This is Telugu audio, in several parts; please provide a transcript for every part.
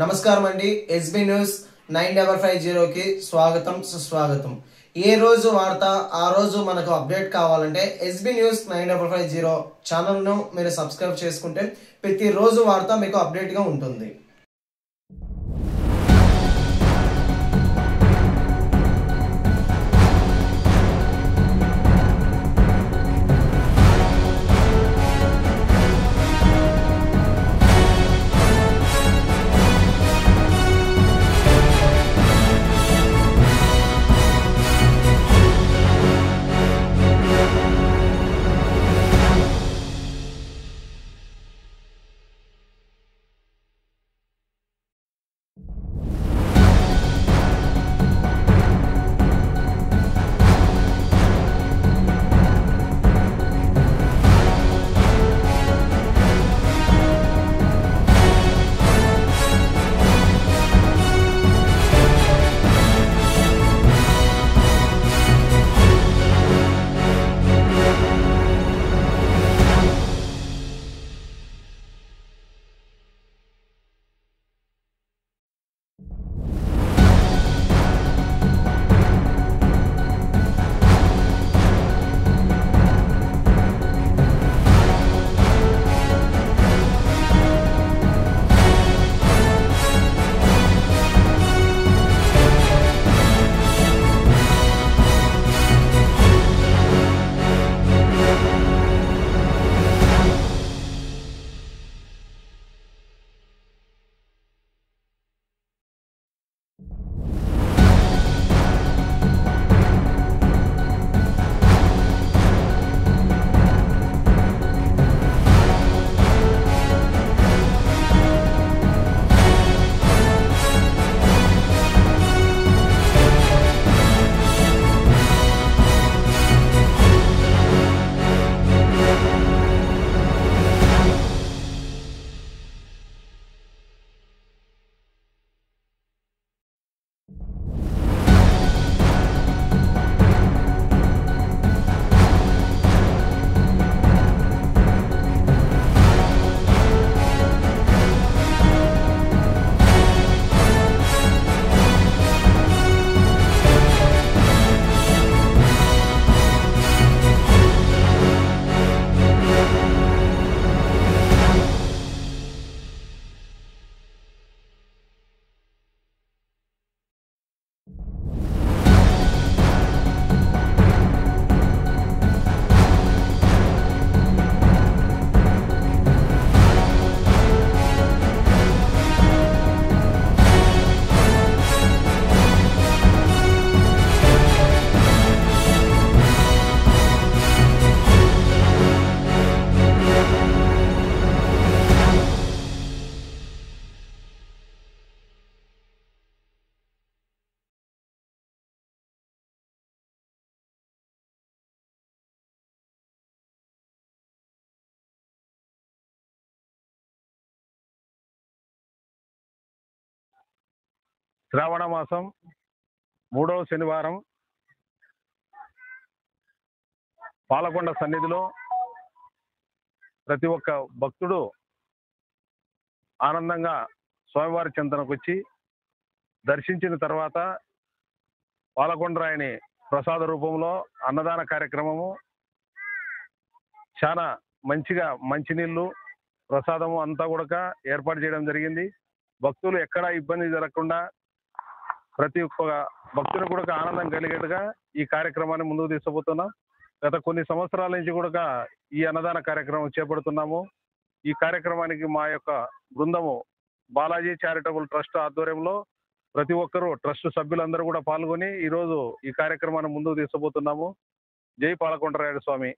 నమస్కారం అండి. ఎస్బీ న్యూస్ 9550 కి స్వాగతం సుస్వాగతం. ఏ రోజు వార్త ఆ రోజు మనకు అప్డేట్ కావాలంటే ఎస్బీ న్యూస్ 9550 ఛానల్ ను మీరు సబ్స్క్రైబ్ చేసుకుంటే ప్రతి రోజు వార్త మీకు అప్డేట్ గా ఉంటుంది. శ్రావణ మాసం 3వ శనివారం పాలకొండ సన్నిధిలో ప్రతి ఒక్క భక్తుడు ఆనందంగా స్వామివారి చింతనకు వచ్చి దర్శించిన తర్వాత పాలకొండరాయని ప్రసాద రూపంలో అన్నదాన కార్యక్రమము చాలా మంచిగా మంచినీళ్ళు ప్రసాదము అంతా కూడా ఏర్పాటు చేయడం జరిగింది. భక్తులు ఎక్కడా ఇబ్బంది జరగకుండా ప్రతి ఒక్క భక్తులు కూడా ఆనందం కలిగేట్టుగా ఈ కార్యక్రమాన్ని ముందుకు తీసుకుపోతున్నాం. గత కొన్ని సంవత్సరాల నుంచి కూడా ఈ అన్నదాన కార్యక్రమం చేపడుతున్నాము. ఈ కార్యక్రమానికి మా యొక్క బృందము బాలాజీ చారిటబుల్ ట్రస్ట్ ఆధ్వర్యంలో ప్రతి ఒక్కరూ ట్రస్ట్ సభ్యులందరూ కూడా పాల్గొని ఈరోజు ఈ కార్యక్రమాన్ని ముందుకు తీసుకుపోతున్నాము. జై పాలకొండరాయుడు స్వామి.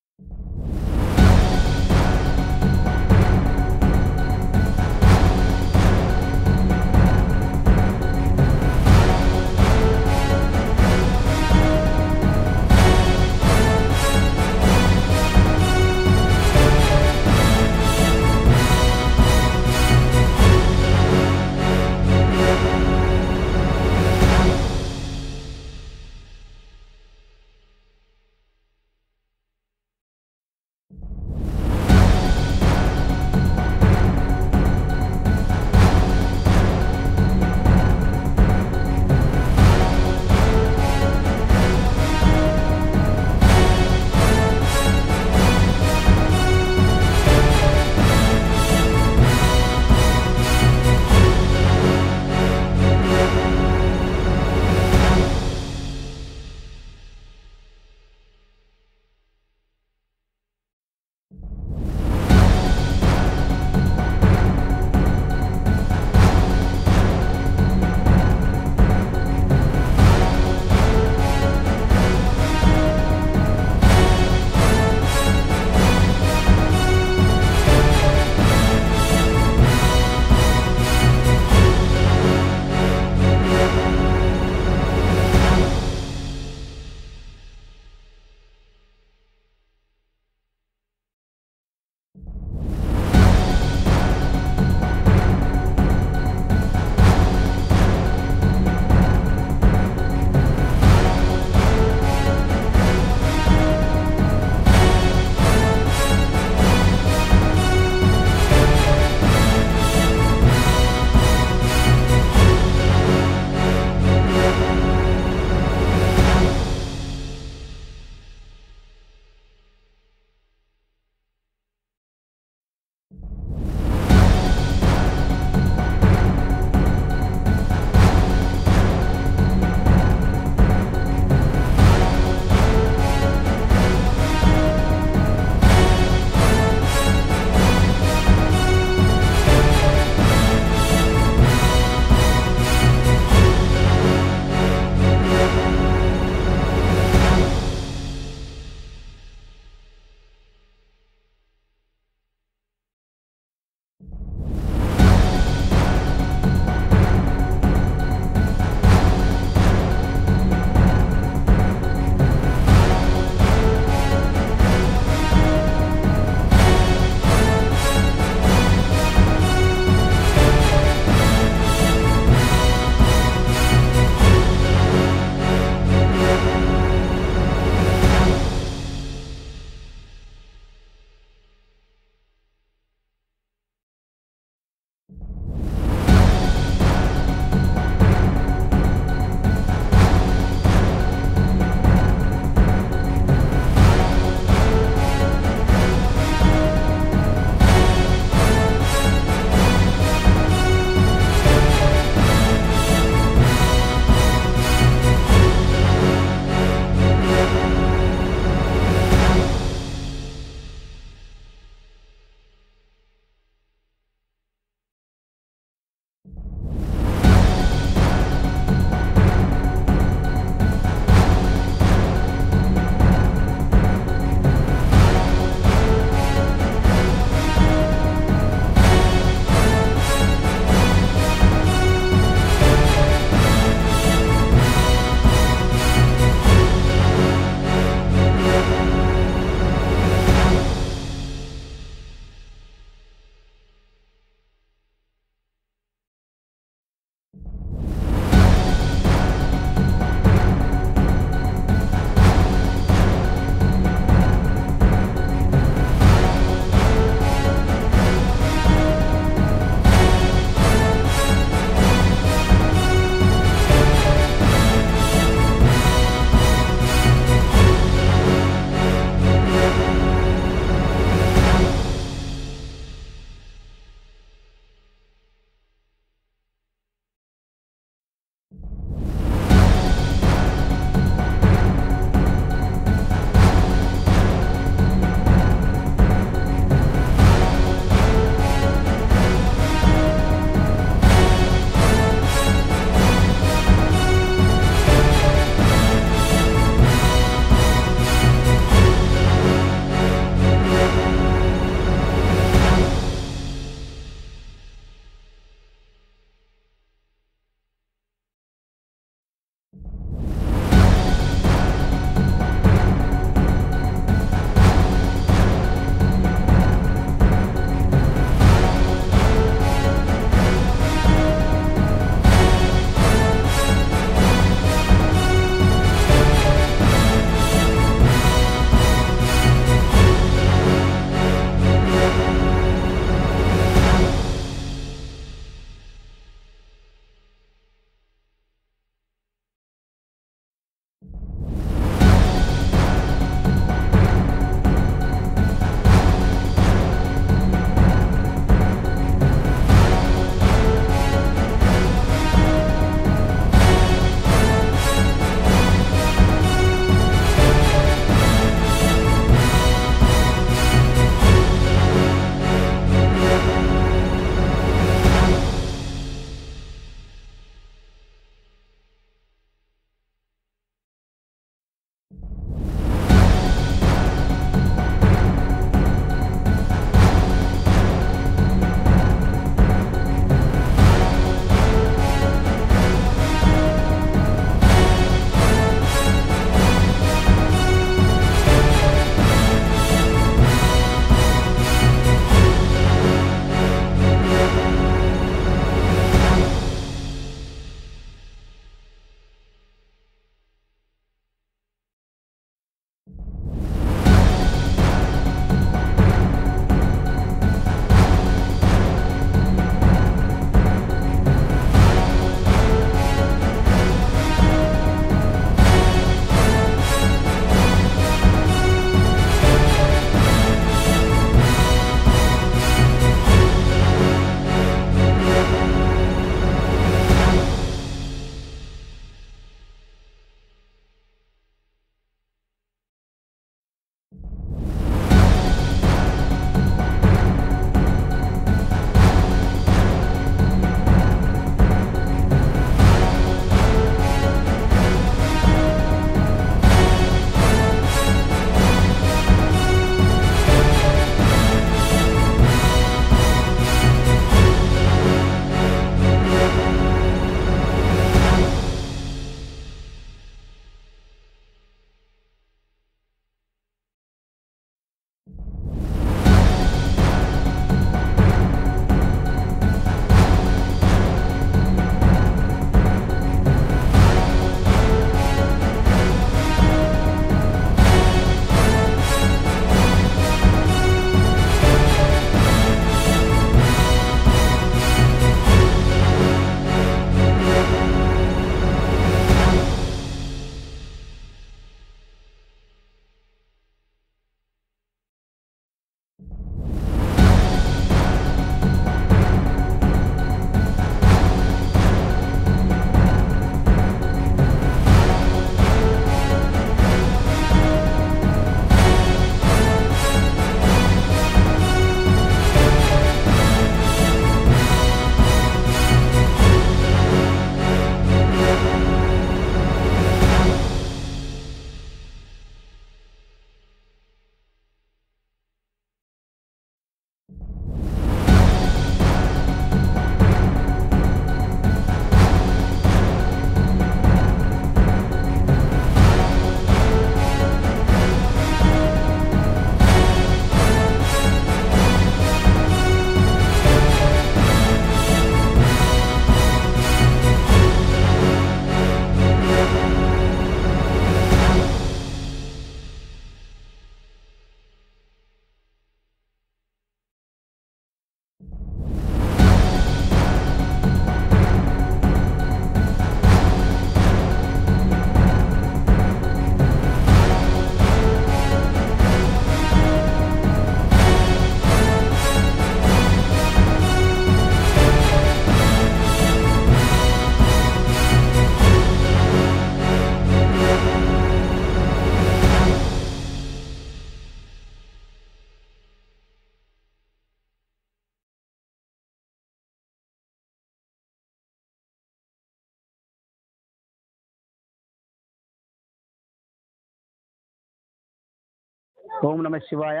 ఓం నమ శివాయ.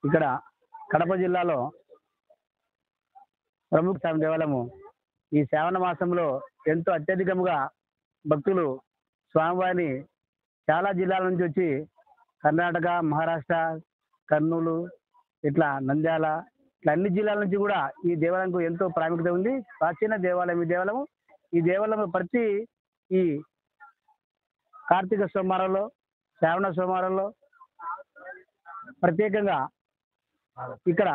ఇక్కడ కడప జిల్లాలో ప్రముఖ స్వామి దేవాలయము ఈ శ్రావణ మాసంలో ఎంతో అత్యధికంగా భక్తులు స్వామివారిని చాలా జిల్లాల నుంచి వచ్చి కర్ణాటక, మహారాష్ట్ర, కర్నూలు, ఇట్లా నంద్యాల, ఇట్లా అన్ని జిల్లాల నుంచి కూడా ఈ దేవాలయంకు ఎంతో ప్రాముఖ్యత ఉంది. ప్రాచీన దేవాలయం ఈ దేవాలయం ప్రతి ఈ కార్తీక సోమవారంలో, శ్రావణ సోమవారంలో ప్రత్యేకంగా ఇక్కడ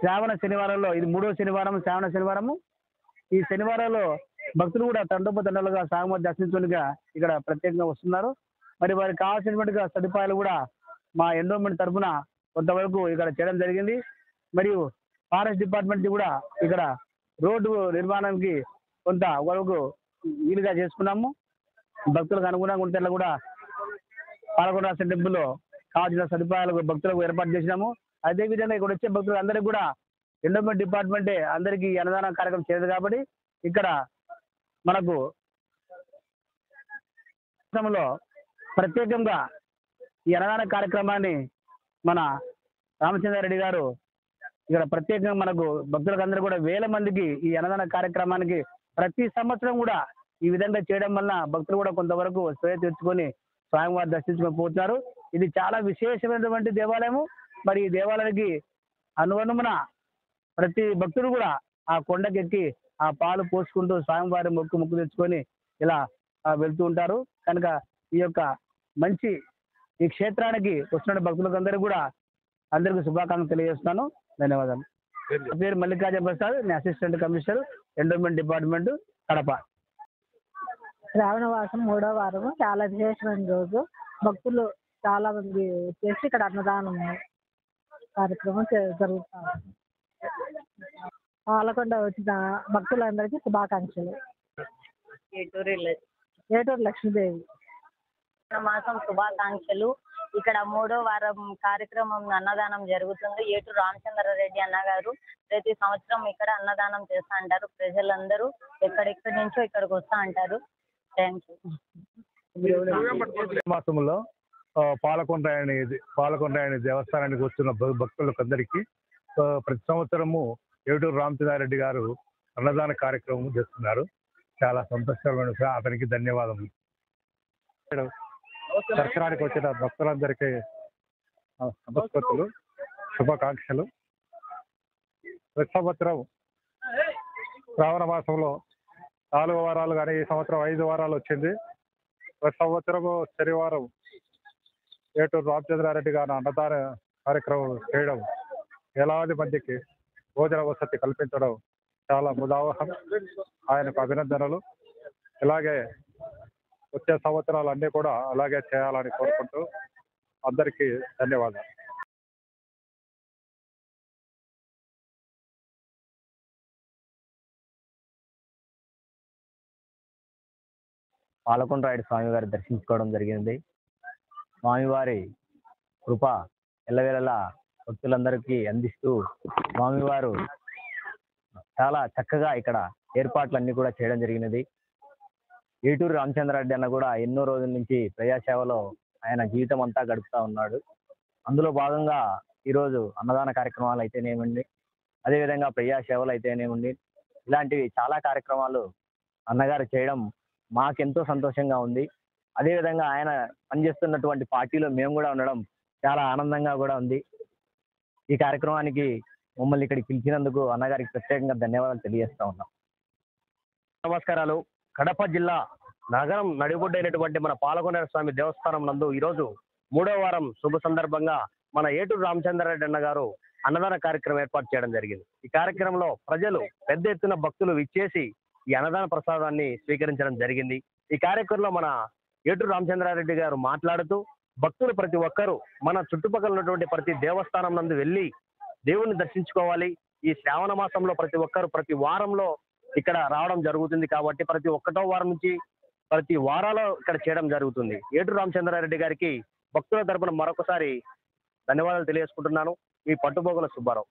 శ్రావణ శనివారంలో, ఇది 3వ శనివారం, శ్రావణ శనివారము. ఈ శనివారంలో భక్తులు కూడా తండోపతండాలుగా స్వామివారి దర్శించుకునిగా ఇక్కడ ప్రత్యేకంగా వస్తున్నారు. మరి వారికి కావాల్సినటువంటి సదుపాయాలు కూడా మా ఎండోమెంట్ తరఫున కొంతవరకు ఇక్కడ చేయడం జరిగింది. మరియు ఫారెస్ట్ డిపార్ట్మెంట్ కూడా ఇక్కడ రోడ్డు నిర్మాణానికి కొంత వరకు వీలుగా చేసుకున్నాము. భక్తులకు అనుగుణంగా ఉంటే కూడా పాలకొండ టెంపుల్లో కావాల్సిన సదుపాయాలు భక్తులకు ఏర్పాటు చేసినాము. అదేవిధంగా ఇక్కడ వచ్చే భక్తులు అందరికీ కూడా ఎండోమెంట్ డిపార్ట్మెంటే అందరికీ అన్నదాన కార్యక్రమం చేయదు కాబట్టి ఇక్కడ మనకు ప్రత్యేకంగా ఈ అన్నదాన కార్యక్రమాన్ని మన రామచంద్రారెడ్డి గారు ఇక్కడ ప్రత్యేకంగా మనకు భక్తులకు అందరూ కూడా వేల మందికి ఈ అన్నదాన కార్యక్రమానికి ప్రతి సంవత్సరం కూడా ఈ విధంగా చేయడం వల్ల భక్తులు కూడా కొంతవరకు స్వేయ తెచ్చుకొని స్వామివారి దర్శించుకొని పోతున్నారు. ఇది చాలా విశేషమైనటువంటి దేవాలయము. మరి ఈ దేవాలయానికి అనుగుణమున ప్రతి భక్తుడు కూడా ఆ కొండకెక్కి ఆ పాలు పోసుకుంటూ స్వామివారి మొక్కు తెచ్చుకొని ఇలా వెళ్తూ ఉంటారు. కనుక ఈ యొక్క మంచి ఈ క్షేత్రానికి వస్తున్న భక్తులకు అందరికీ శుభాకాంక్షలు తెలియజేస్తున్నాను. ధన్యవాదాలు. నా పేరు మల్లికార్జున ప్రసాద్, నేను assistant commissioner, endowment department, Kadapa. శ్రావణ మాసం 3వ వారము చాలా విశేషమైన రోజు. భక్తులు చాలా మంది వచ్చేసి ఇక్కడ అన్నదానం కార్యక్రమం జరుగుతుంది. పాలకొండ వచ్చిన భక్తులందరికీ శుభాకాంక్షలు. ఏటూరు లక్ష్మీదేవి. మాసం శుభాకాంక్షలు. ఇక్కడ 3వ వారం కార్యక్రమం అన్నదానం జరుగుతుంది. ఏటూరు రామచంద్రారెడ్డి అన్నగారు ప్రతి సంవత్సరం ఇక్కడ అన్నదానం చేస్తా అంటారు. ప్రజలందరూ ఎక్కడెక్కడి నుంచో ఇక్కడికి వస్తా అంటారు. Thank you. మాసంలో పాలకొండ దేవస్థానానికి వస్తున్న భక్తులకు అందరికీ ప్రతి సంవత్సరము ఏటూరు రామచంద్రారెడ్డి గారు అన్నదాన కార్యక్రమం చేస్తున్నారు. చాలా సంతోషకరమైన విషయం. అతనికి ధన్యవాదములు. దర్శనానికి వచ్చిన భక్తులందరికీ నమస్కృతులు, శుభాకాంక్షలు. ప్రతి సంవత్సరం శ్రావణ మాసంలో 4 వారాలు కానీ ఈ సంవత్సరం 5 వారాలు వచ్చింది. ప్రతి సంవత్సరము శనివారం ఏటూరు రామచంద్రారెడ్డి గారు అన్నదాన కార్యక్రమం చేయడం, వేలాది మందికి భోజన వసతి కల్పించడం చాలా ముదావహం. ఆయనకు అభినందనలు. ఇలాగే వచ్చే సంవత్సరాలు అన్నీ కూడా అలాగే చేయాలని కోరుకుంటూ అందరికీ ధన్యవాదాలు. పాలకొండరాయుడు స్వామి వారి దర్శించుకోవడం జరిగింది. స్వామివారి కృప ఎల్లవేళలా భక్తులందరికీ అందిస్తూ స్వామివారు చాలా చక్కగా ఇక్కడ ఏర్పాట్లన్నీ కూడా చేయడం జరిగినది. ఏటూరు రామచంద్రారెడ్డి అన్న కూడా ఎన్నో రోజుల నుంచి ప్రజాసేవలో ఆయన జీవితం అంతా గడుపుతా ఉన్నాడు. అందులో భాగంగా ఈరోజు అన్నదాన కార్యక్రమాలు అయితేనేమండి, అదేవిధంగా ప్రజాసేవలు అయితేనేమండి, ఇలాంటివి చాలా కార్యక్రమాలు అన్నగారు చేయడం మాకెంతో సంతోషంగా ఉంది. అదేవిధంగా ఆయన పనిచేస్తున్నటువంటి పార్టీలో మేము కూడా ఉండడం చాలా ఆనందంగా కూడా ఉంది. ఈ కార్యక్రమానికి మమ్మల్ని ఇక్కడికి పిలిచినందుకు అన్నగారికి ప్రత్యేకంగా ధన్యవాదాలు తెలియజేస్తా ఉన్నాం. నమస్కారాలు. కడప జిల్లా నగరం నడిబొడ్డైనటువంటి మన పాలకొండ స్వామి దేవస్థానం నందు ఈరోజు 3వ వారం శుభ సందర్భంగా మన ఏటూరు రామచంద్రారెడ్డి అన్న గారు అన్నదాన కార్యక్రమం ఏర్పాటు చేయడం జరిగింది. ఈ కార్యక్రమంలో ప్రజలు పెద్ద ఎత్తున భక్తులు విచ్చేసి ఈ అన్నదాన ప్రసాదాన్ని స్వీకరించడం జరిగింది. ఈ కార్యక్రమంలో మన ఏటూరు రామచంద్రారెడ్డి గారు మాట్లాడుతూ భక్తులు ప్రతి ఒక్కరూ మన చుట్టుపక్కల ఉన్నటువంటి ప్రతి దేవస్థానం నందు వెళ్ళి దేవుణ్ణి దర్శించుకోవాలి. ఈ శ్రావణ మాసంలో ప్రతి ఒక్కరు ప్రతి వారంలో ఇక్కడ రావడం జరుగుతుంది కాబట్టి ప్రతి 1వ వారం నుంచి ప్రతి వారాల్లో ఇక్కడ చేయడం జరుగుతుంది. ఏటూరు రామచంద్రారెడ్డి గారికి భక్తుల తరపున మరొకసారి ధన్యవాదాలు తెలియజేసుకుంటున్నాను. మీ పట్టుబోగుల సుబ్బారావు.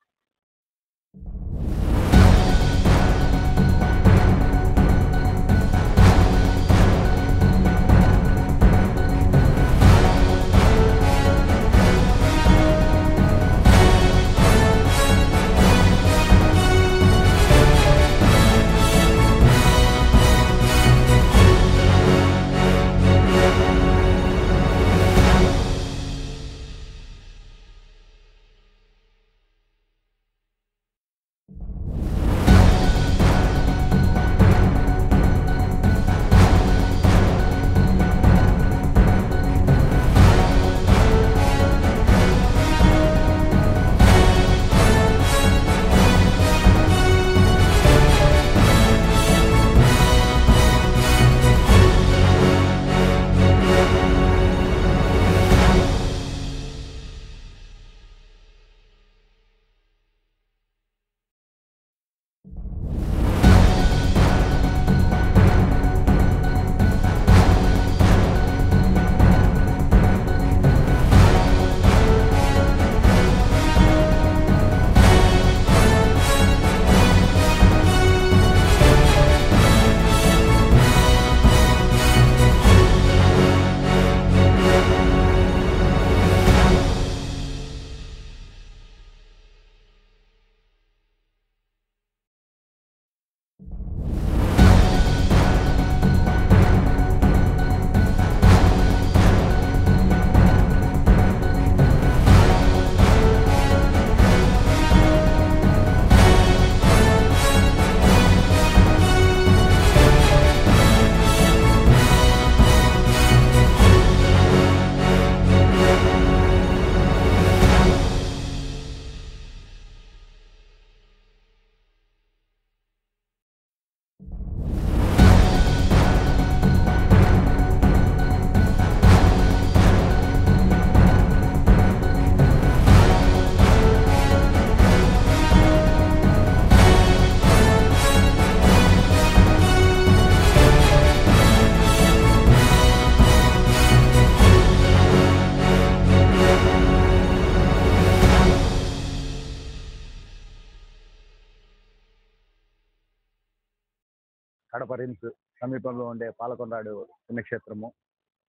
కడప రిమ్స్ సమీపంలో ఉండే పాలకొండాడు పుణ్యక్షేత్రము.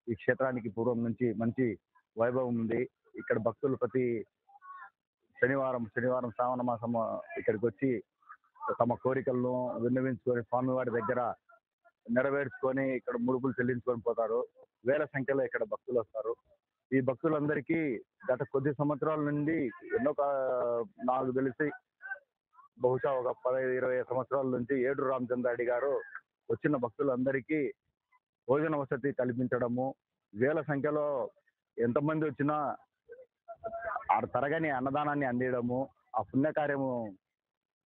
ఈ క్షేత్రానికి పూర్వం నుంచి మంచి వైభవం ఉంది. ఇక్కడ భక్తులు ప్రతి శనివారం శ్రావణ మాసం ఇక్కడికి వచ్చి తమ కోరికలను విన్నవించుకొని స్వామివారి దగ్గర నెరవేర్చుకొని ఇక్కడ ముడుపులు చెల్లించుకొని పోతారు. వేల సంఖ్యలో ఇక్కడ భక్తులు వస్తారు. ఈ భక్తులందరికీ గత కొద్ది సంవత్సరాల నుండి నాకు తెలిసి బహుశా ఒక 15-20 సంవత్సరాల నుంచి ఏటూరు రామచంద్రారెడ్డి గారు వచ్చిన భక్తులందరికీ భోజన వసతి కల్పించడము, వేల సంఖ్యలో ఎంతమంది వచ్చినా తరగని అన్నదానాన్ని అందించడము, ఆ పుణ్యకార్యము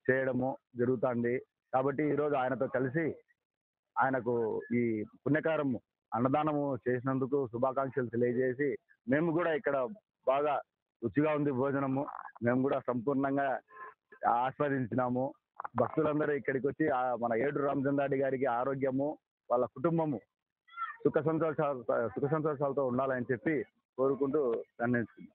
చేయడము జరుగుతుంది. కాబట్టి ఈరోజు ఆయనతో కలిసి ఆయనకు ఈ పుణ్యకార్యము అన్నదానము చేసినందుకు శుభాకాంక్షలు తెలియజేసి, మేము కూడా ఇక్కడ బాగా రుచిగా ఉంది భోజనము, మేము కూడా సంపూర్ణంగా ఆస్వాదించినాము. భక్తులందరూ ఇక్కడికి వచ్చి మన ఏటూరు రామచంద్రారెడ్డి గారికి ఆరోగ్యము, వాళ్ళ కుటుంబము సుఖ సంతోషాలతో ఉండాలని చెప్పి కోరుకుంటూ ధన్యవాదాలు.